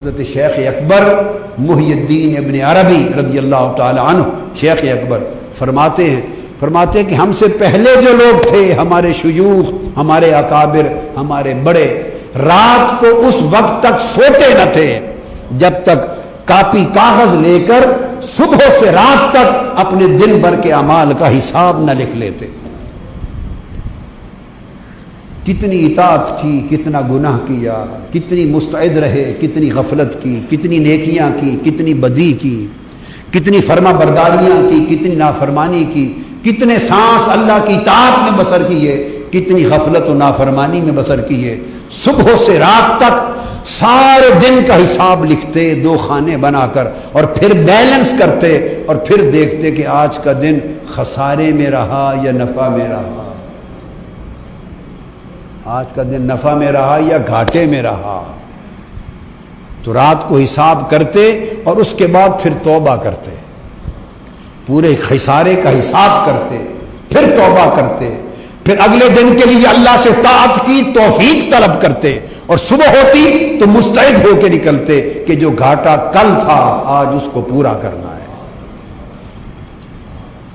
حضرت شیخ اکبر محی الدین ابن عربی رضی اللہ تعالی عنہ شیخ اکبر فرماتے ہیں کہ ہم سے پہلے جو لوگ تھے، ہمارے شیوخ، ہمارے اکابر، ہمارے بڑے، رات کو اس وقت تک سوتے نہ تھے جب تک کاپی کاغذ لے کر صبح سے رات تک اپنے دن بھر کے اعمال کا حساب نہ لکھ لیتے۔ کتنی اطاعت کی، کتنا گناہ کیا، کتنی مستعد رہے، کتنی غفلت کی، کتنی نیکیاں کی، کتنی بدی کی، کتنی فرما برداریاں کی، کتنی نافرمانی کی، کتنے سانس اللہ کی اطاعت میں بسر کیے، کتنی غفلت و نافرمانی میں بسر کیے۔ صبح سے رات تک سارے دن کا حساب لکھتے دو خانے بنا کر، اور پھر بیلنس کرتے اور پھر دیکھتے کہ آج کا دن خسارے میں رہا یا نفع میں رہا، آج کا دن نفع میں رہا یا گھاٹے میں رہا۔ تو رات کو حساب کرتے اور اس کے بعد پھر توبہ کرتے، پورے خسارے کا حساب کرتے، پھر توبہ کرتے، پھر اگلے دن کے لیے اللہ سے طاعت کی توفیق طلب کرتے، اور صبح ہوتی تو مستعد ہو کے نکلتے کہ جو گھاٹا کل تھا آج اس کو پورا کرنا ہے،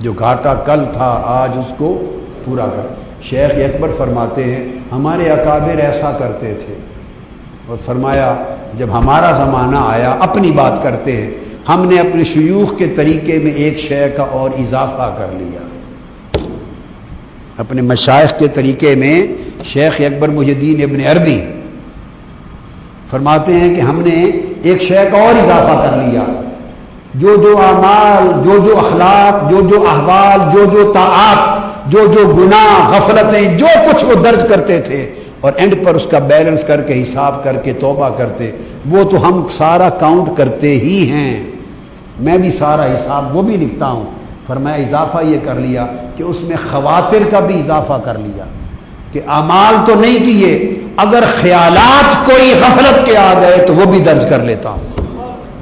جو گھاٹا کل تھا آج اس کو پورا کرنا۔ شیخ اکبر فرماتے ہیں ہمارے اکابر ایسا کرتے تھے، اور فرمایا جب ہمارا زمانہ آیا، اپنی بات کرتے ہیں، ہم نے اپنے شیوخ کے طریقے میں ایک شے کا اور اضافہ کر لیا۔ اپنے مشائخ کے طریقے میں شیخ اکبر محی الدین ابن عربی فرماتے ہیں کہ ہم نے ایک شے کا اور اضافہ کر لیا، جو جو اعمال، جو جو اخلاق، جو جو احوال، جو جو طاعات، جو جو گناہ، غفلتیں، جو کچھ وہ درج کرتے تھے، اور اینڈ پر اس کا بیلنس کر کے حساب کر کے توبہ کرتے، وہ تو ہم سارا کاؤنٹ کرتے ہی ہیں، میں بھی سارا حساب وہ بھی لکھتا ہوں۔ فرمایا اضافہ یہ کر لیا کہ اس میں خواطر کا بھی اضافہ کر لیا، کہ اعمال تو نہیں کیے، اگر خیالات کوئی غفلت کے آ گئے تو وہ بھی درج کر لیتا ہوں،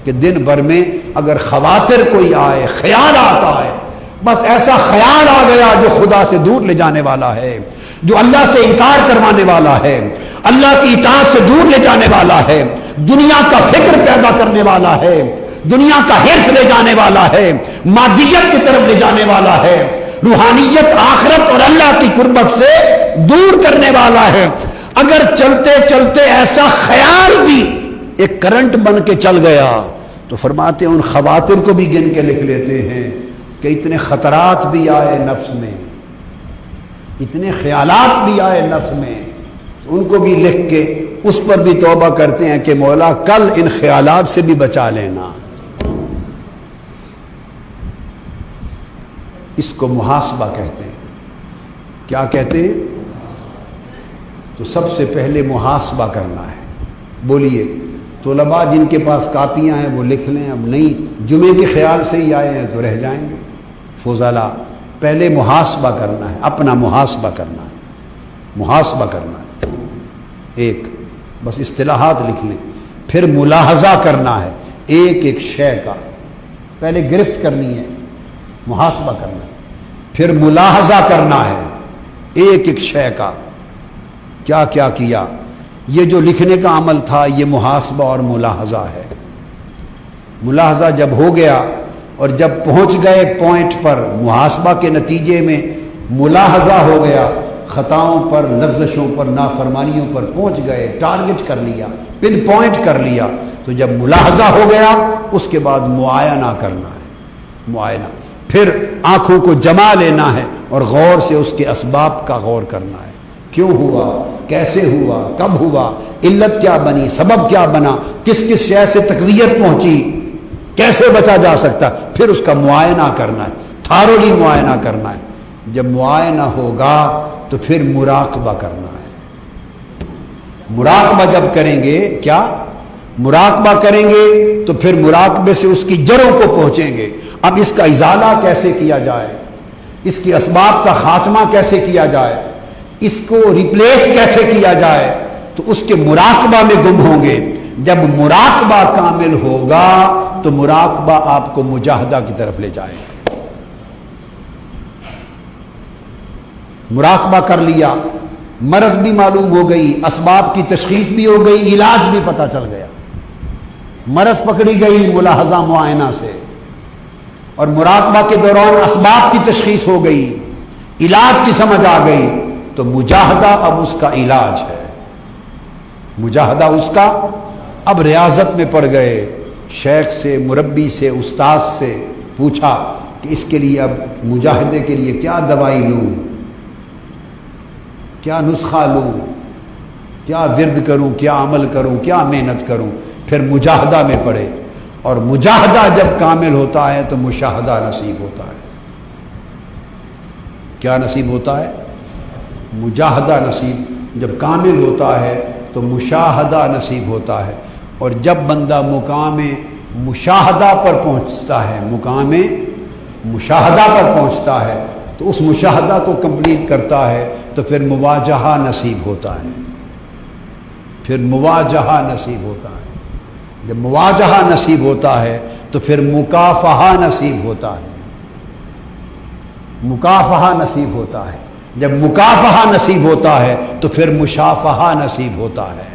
کہ دن بھر میں اگر خواطر کوئی آئے، خیالات آئے، بس ایسا خیال آ گیا جو خدا سے دور لے جانے والا ہے، جو اللہ سے انکار کروانے والا ہے، اللہ کی اطاعت سے دور لے جانے والا ہے، دنیا کا فکر پیدا کرنے والا ہے، دنیا کا حرص لے جانے والا ہے، مادیت کی طرف لے جانے والا ہے، روحانیت، آخرت اور اللہ کی قربت سے دور کرنے والا ہے، اگر چلتے چلتے ایسا خیال بھی ایک کرنٹ بن کے چل گیا تو فرماتے ہیں ان خواطر کو بھی گن کے لکھ لیتے ہیں کہ اتنے خطرات بھی آئے نفس میں، اتنے خیالات بھی آئے نفس میں، ان کو بھی لکھ کے اس پر بھی توبہ کرتے ہیں کہ مولا کل ان خیالات سے بھی بچا لینا۔ اس کو محاسبہ کہتے ہیں۔ کیا کہتے ہیں؟ تو سب سے پہلے محاسبہ کرنا ہے۔ بولیے طلباء جن کے پاس کاپیاں ہیں وہ لکھ لیں، اب نہیں جمعے کے خیال سے ہی آئے ہیں تو رہ جائیں گے۔ فضلاء پہلے محاسبہ کرنا ہے، اپنا محاسبہ کرنا ہے، محاسبہ کرنا ہے، ایک بس اصطلاحات لکھ لیں۔ پھر ملاحظہ کرنا ہے، ایک ایک شے کا پہلے گرفت کرنی ہے، محاسبہ کرنا ہے، پھر ملاحظہ کرنا ہے ایک ایک شے کا، کیا کیا کیا۔ یہ جو لکھنے کا عمل تھا یہ محاسبہ اور ملاحظہ ہے۔ ملاحظہ جب ہو گیا اور جب پہنچ گئے پوائنٹ پر، محاسبہ کے نتیجے میں ملاحظہ ہو گیا، خطاؤں پر، لغزشوں پر، نافرمانیوں پر پہنچ گئے، ٹارگٹ کر لیا، پن پوائنٹ کر لیا، تو جب ملاحظہ ہو گیا اس کے بعد معائنہ کرنا ہے، معائنہ، پھر آنکھوں کو جما لینا ہے اور غور سے اس کے اسباب کا غور کرنا ہے، کیوں ہوا، کیسے ہوا، کب ہوا، علت کیا بنی، سبب کیا بنا، کس کس شے سے تقویت پہنچی، کیسے بچا جا سکتا، پھر اس کا معائنہ کرنا ہے، تھارولی معائنہ کرنا ہے۔ جب معائنہ ہوگا تو پھر مراقبہ کرنا ہے۔ مراقبہ جب کریں گے، کیا مراقبہ کریں گے تو پھر مراقبے سے اس کی جڑوں کو پہنچیں گے۔ اب اس کا ازالہ کیسے کیا جائے، اس کی اسباب کا خاتمہ کیسے کیا جائے، اس کو ریپلیس کیسے کیا جائے، تو اس کے مراقبہ میں گم ہوں گے۔ جب مراقبہ کامل ہوگا تو مراقبہ آپ کو مجاہدہ کی طرف لے جائے گا۔ مراقبہ کر لیا، مرض بھی معلوم ہو گئی، اسباب کی تشخیص بھی ہو گئی، علاج بھی پتہ چل گیا، مرض پکڑی گئی ملاحظہ معائنہ سے، اور مراقبہ کے دوران اسباب کی تشخیص ہو گئی، علاج کی سمجھ آ گئی، تو مجاہدہ اب اس کا علاج ہے۔ مجاہدہ اس کا، اب ریاضت میں پڑ گئے، شیخ سے، مربی سے، استاد سے پوچھا کہ اس کے لیے اب مجاہدے کے لیے کیا دوائی لوں، کیا نسخہ لوں، کیا ورد کروں، کیا عمل کروں، کیا محنت کروں، پھر مجاہدہ میں پڑے، اور مجاہدہ جب کامل ہوتا ہے تو مشاہدہ نصیب ہوتا ہے۔ کیا نصیب ہوتا ہے؟ مجاہدہ نصیب جب کامل ہوتا ہے تو مشاہدہ نصیب ہوتا ہے، اور جب بندہ مقام مشاہدہ پر پہنچتا ہے، مقام مشاہدہ پر پہنچتا ہے، تو اس مشاہدہ کو کمپلیٹ کرتا ہے تو پھر مواجہہ نصیب ہوتا ہے، پھر مواجہہ نصیب ہوتا ہے۔ جب مواجہہ نصیب ہوتا ہے تو پھر مکافحہ نصیب ہوتا ہے، مکافحہ نصیب ہوتا ہے۔ جب مکافحہ نصیب ہوتا ہے تو پھر مشافہہ نصیب ہوتا ہے،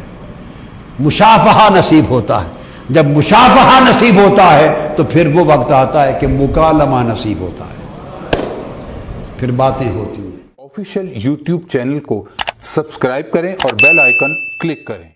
مشافہہ نصیب ہوتا ہے۔ جب مشافہہ نصیب ہوتا ہے تو پھر وہ وقت آتا ہے کہ مکالمہ نصیب ہوتا ہے، پھر باتیں ہوتی ہیں۔ آفیشیل یوٹیوب چینل کو سبسکرائب کریں اور بیل آئیکن کلک کریں۔